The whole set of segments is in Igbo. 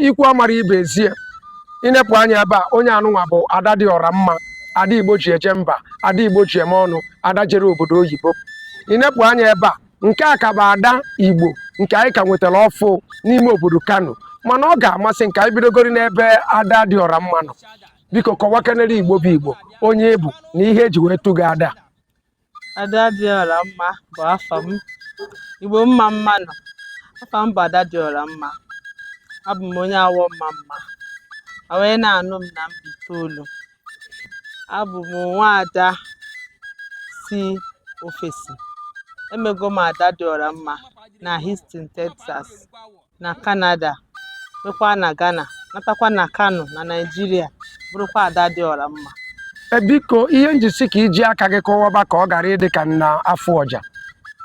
ikwu amara ibe ezie inepụ anya ebe a onye anụnwa bụ ada dị ọra mma, Adaigbo ji eje mba, Adaigbo ji eme ọnụ, ada jere obodo oyibo. Inepụ anya ebe a nke a ka bụ Adaigbo nke anyị ka nwetara ọfụ n'ime obodo Kano, mana ọ ga-amasị nke anyị bidogori n'ebe ada dị ọra mma nọ. Biko kọwakenere Igbo bụ Igbo onye ebu na ihe eji wee tụ gị ada. Ada dị ọra mma bụ afa m. Igbo mma mma nọ. Afa m bụ Ada dị ọra mma. Abụ m onye awọ mma mma. Wee na-anụ m na Mbaitoolu. Abụ m nwaada si ofesi. Emego m Ada dị ọra mma na Houston, Texas, na Canada, mekwa na Ghana, natakwa na Kano na Nigeria, bụrụkwa Ada dị ọra mma. Biko ihe njisi ka iji aka gị kọwaba ka ọ gara ịdị ka na afọ ọja.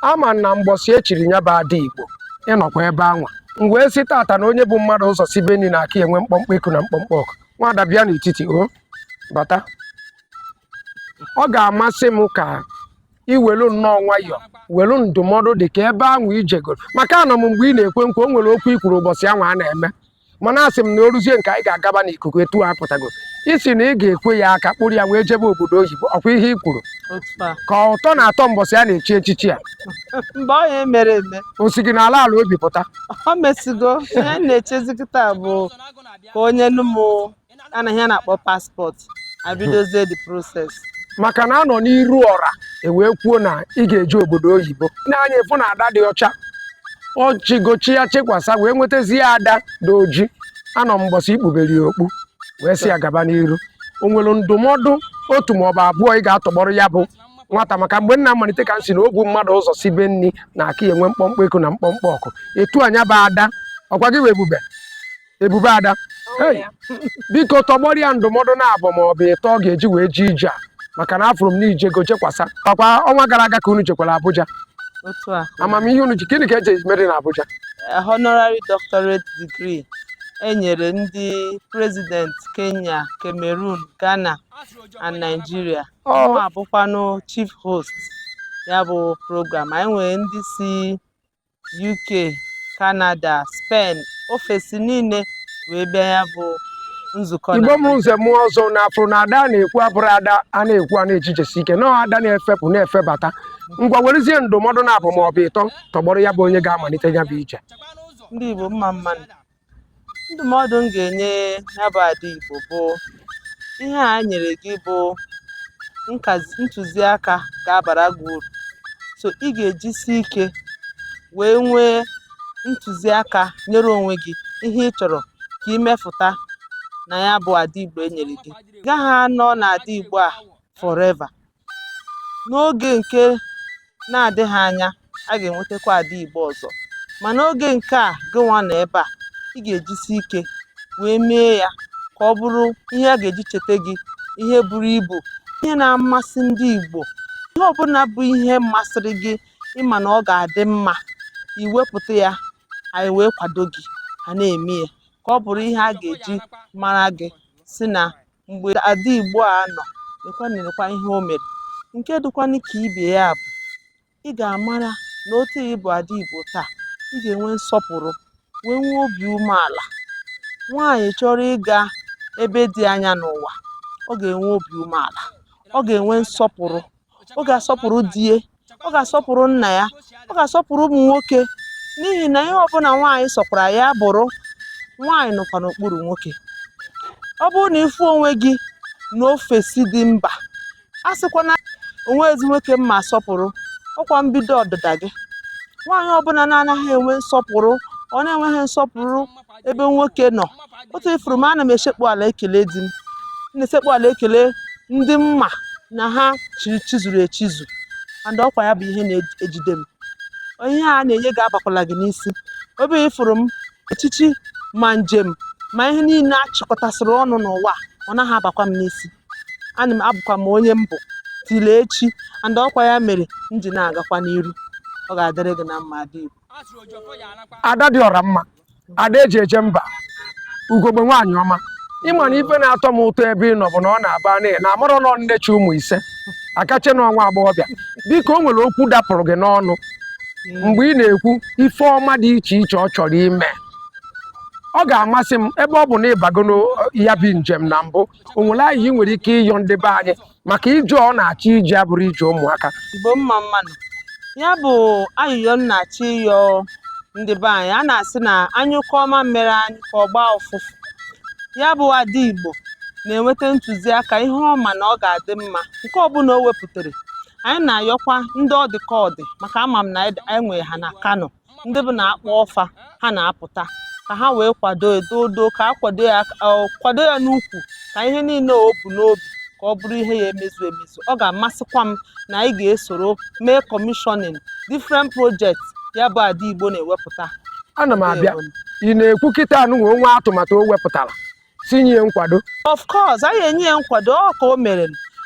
Ama na mgbọsị echiri ya bụ Adaigbo ịnọkwa ebe anwa. M wee sị tata na onye bụ mmadụ ụzọ si beni na aka enwe mkpọmkpọ eku na mkpọmkpọ ọkụ. Nwada bịa n'etiti o bata. Ọ ga-amasị m ka iwelu nnọọ nwayọọ welu ndụmọdụ dị ka ebe ahụ ijegoro, maka anọ m mgbe ị na-ekwe nkwa o nwere okwu ikwuru ụbọchị ahụ a na-eme, mana asị m na oruzie nke anyị ga-agaba n'ikuku etu a pụtago isi na ị ga-ekwe ya aka kpụrụ ya wee jebe obodo oyibo. Ọkwa ihe i kwuru ka ụtọ na-atọ mbọsị a na-echi echichi a mgbe ọ ya mere eme o si gị n'ala ala obi pụta. ọ mesigo ihe na-echezi kịta bụ ka onye nụmụ anaghị a na-akpọ paspọtụ abidozie the process, maka na anọ n'iru ọra ewee kwuo na ị ga-eje obodo oyibo. N'anya efu na ada dị ọcha ọchịgochi ya chekwasa wee nwetazie ada dị oji. Anọ mbọsị ikpubere ya okpu wee sị ya gaba n'iru. O nwere ndụmọdụ otu maọbụ abụọ ị ga-atọgbọrọ ya bụ nwata, maka mgbe nna malite ka m si na ogwu mmadụ ụzọ si be nni na aka enwe mkpọmkpọ eko na mkpọmkpọ ọkụ etu anya bụ ada. Ọkwa gị wee Ebube ada biko tọgbọrọ ya ndụmọdụ na-abụ maọbụ ịtọ ọ ga-eji wee ji ije a, maka na afụrụ m na ijego jekwasa. Ọkwa ọnwa gara aga ka unu jekwara Abuja. otu a Amamihe unu ji gịnị ka eji mere na Abuja? honorary doctorate degree enyere ndị president Kenya, Cameroon, Ghana and Nigeria. Ọ abụkwanụ chief host ya bụ program. Anyị nwere ndị si UK, Canada, Spain, ofesi niile wee bịa ya bụ nzukọ. Igbo mụrụ nze mụọ ọzọ na afụrụ na ada na-ekwu abụrụ ada a na-ekwu a na-ejijesi ike na ada na-efepụ na-efebata. Ngwa werezie ndụmọdụ na-abụ maọbụ ịtọ tọgbọrọ ya bụ onye ga-amalite ya bụ ije. Ndị Igbo mma mma ndụmọdụ m ga-enye ya bụ Adaigbo bụ ihe a nyere gị bụ ntụziaka ga-abara gị uru, so ị ga-ejisi ike wee nwee ntụziaka nyere onwe gị ihe ị chọrọ ka ị mefụta na ya bụ Adaigbo enyere gị. Gaghị anọ na Adaigbo a forever. N'oge nke na-adịghị anya a ga-enwetakwa Adaigbo ọzọ, ma n'oge nke a gị nwa nọ ebe a ị ga-ejisi ike wee mee ya ka ọ bụrụ ihe a ga-eji cheta gị, ihe buru ibu, ihe na-amasị ndị Igbo. Ihe ọbụla bụ ihe masịrị gị ịma na ọ ga-adị mma iwepụta ya, anyị wee kwado gị ha na-eme ya ka ọ bụrụ ihe a ga-eji mara gị si na mgbe Adaigbo a nọ lekwa ihe o mere. Nke dịkwanụ ka ibe ya bụ ị ga-amara na otu ịbụ Adaigbo taa ị ga-enwe nsọpụrụ wee nwee obi umeala. Nwaanyị chọrọ ịga ebe dị anya n'ụwa ọ ga-enwe obi umeala, ọ ga-enwe nsọpụrụ, ọ ga-asọpụrụ di ya, ọ ga-asọpụrụ nna ya, ọ ga-asọpụrụ ụmụ nwoke, n'ihi na ihe ọbụla nwaanyị sọkwara ya bụrụ nwaanyị nọkwa n'okpuru nwoke. Ọ bụrụ na ịfụ onwe gị n'ofesi dị mba a sịkwana onwe ezi nwoke mma asọpụrụ, ọkwa mbido ọdịda gị. Nwaanyị ọbụla na-anaghị enwe nsọpụrụ, ọ na-enweghị nsọpụrụ ebe nwoke nọ. Otu ifuru m ana m esekpu ala ekele di m, na-esekpu ala ekele ndị mma na ha chizuru echizu, and ọkwa ya bụ ihe na-ejide m. Ihe a na-enye ga-abakwala gị n'isi. Obe ifuru m echichi ma njem ma ihe niile achịkọtasịrị ọnụ n'ụwa ọ naghị abakwa m n'isi. Ana m abụkwa m onye mbụ tile echi, and ọkwa ya mere m ji na-agakwa n'iru. Ọ ga-adịrị gị na mma Adaigbo. Ada dị ọra mma, ada eji eje mba, ugogbe nwaanyị ọma. Ịma na ife na-atọ m ụtọ ebe ị nọ bụ na ọ na-aba na amụrụ nọ nnechi ụmụ ise akache n'ọnwa agbọghọbịa. Biko o nwere okwu dapụrụ gị n'ọnụ mgbe ị na-ekwu ife ọma dị iche iche ọ chọrọ ime. ọ ga-amasị m ebe ọ bụ na ịbagono ya bụ njem na mbụ o nwere anyị nwere ike ịyọ ndị be anyị maka ije ọ na-achọ ije abụrụ ije ụmụaka. Igbo mma mmanụ ya bụ ayụyọ m na-achọ ịyọ ndị be anyị. A na-asị na anyụkọ ọma mere anyị ka ọ gbaa ụfụfụ. Ya bụ Adaigbo na-enweta ntụziaka ihe ọma na ọ ga-adị mma nke ọbụla o wepụtara. Anyị na-ayọkwa ndị ọ dị ka ọ dị maka ama m na anyị nwere ha na Kano ndị bụ na-akpọ ọfa ha na-apụta ka ha wee kwado edodo ka a kwado ya n'ukwu ka ihe niile o bu n'obi ka ọ bụrụ ihe ya emezu emezu. Ọ ga-amasịkwa m na anyị ga-esoro mee commissioning different projects ya bụ Adaigbo na-ewepụta. Ana m abịa ị na-ekwu kịta anụnwe onwe atụmatụ o wepụtara tinye nkwado. Of course anyị enye ya nkwado ọ ka o mere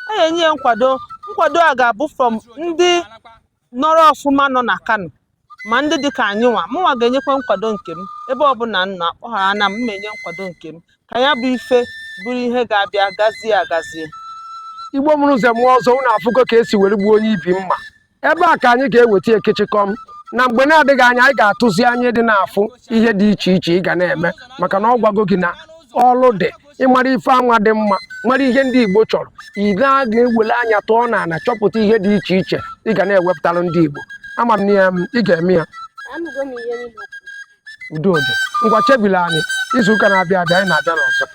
anyị enye ya nkwado a ga-abụ from ndị nọrọ ọfụma nọ na Kano ma ndị dịka anyị nwa mụnwa ga-enyekwa nkwado nke m ebe ọbụla m na-akpọghara na m enye nkwado nke m ka ya bụ ife bụrụ ihe ga-abịa gazie agazie. Igbo mụrụ ụzọ mụọ ọzọ unu afụgo ka esi were gbuo onye ibi mma. Ebe a ka anyị ga-eweta ekechikọm na mgbe na-adịghị anya anyị ga-atụzi anya dị n'afụ ihe dị iche iche ị ga na-eme maka na ọ gwago gị na ọlụ dị ịmara ife anwa dị mma mara ihe ndị Igbo chọrọ ị ga-ewere anya tụọ n'ala chọpụta ihe dị iche iche ị ga na-ewepụtara ndị Igbo. Ama m na ya ị ga-eme ya. Udo dị ngwa chebila anyị izu ụka na-abịa abịa anyị na-abịa n'ọzọ.